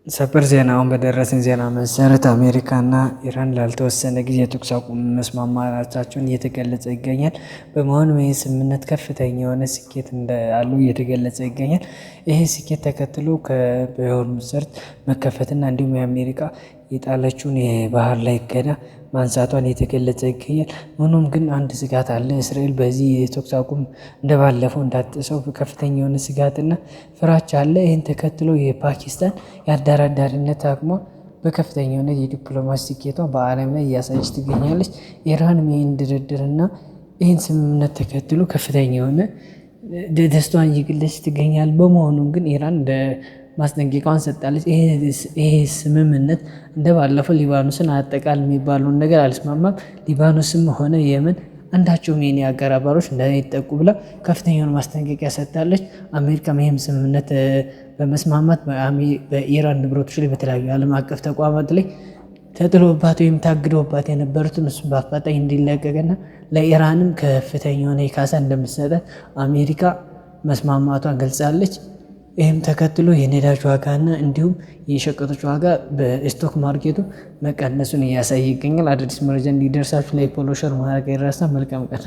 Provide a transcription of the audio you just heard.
ሰበር ዜና አሁን በደረሰን ዜና መሰረት አሜሪካና ኢራን ላልተወሰነ ጊዜ የተኩስ አቁም መስማማታቸውን እየተገለጸ ይገኛል። በመሆኑም ይህ ስምምነት ከፍተኛ የሆነ ስኬት እንዳለው እየተገለጸ ይገኛል። ይህ ስኬት ተከትሎ በሆርሙዝ መከፈትና እንዲሁም የአሜሪካ የጣለችውን የባህር ላይ እገዳ ማንሳቷን እየተገለጸ ይገኛል። ሆኖም ግን አንድ ስጋት አለ። እስራኤል በዚህ የተኩስ አቁም እንደባለፈው እንዳትጥሰው ከፍተኛ የሆነ ስጋትና ፍራቻ አለ። ይህን ተከትሎ የፓኪስታን የአደራዳሪነት አቅሟ በከፍተኛ የሆነ የዲፕሎማሲ ስኬቷ በዓለም ላይ እያሳየች ትገኛለች። ኢራንም ይህን ድርድርና ይህን ስምምነት ተከትሎ ከፍተኛ የሆነ ደስታዋን እየገለጸች ትገኛል። በመሆኑም ግን ኢራን ማስጠንቀቂያዋን ሰጥታለች። ይሄ ስምምነት እንደባለፈው ሊባኖስን አጠቃል የሚባለውን ነገር አልስማማም፣ ሊባኖስም ሆነ የመን አንዳቸውም የኔ አጋር አባሮች እንዳይጠቁ ብላ ከፍተኛውን ማስጠንቀቂያ ሰጥታለች። አሜሪካም ይህም ስምምነት በመስማማት በኢራን ንብረቶች ላይ በተለያዩ ዓለም አቀፍ ተቋማት ላይ ተጥሎባት ወይም ታግዶባት የነበሩትን እሱ በአፋጣኝ እንዲለቀቅና ለኢራንም ከፍተኛ የሆነ የካሳ እንደምትሰጣት አሜሪካ መስማማቷን ገልጻለች። ይህም ተከትሎ የነዳጅ ዋጋና እንዲሁም የሸቀጦች ዋጋ በስቶክ ማርኬቱ መቀነሱን እያሳየ ይገኛል። አዳዲስ መረጃ እንዲደርሳችሁ ላይ ፎሎ ሸር ማድረግ አይረሳ። መልካም ቀን።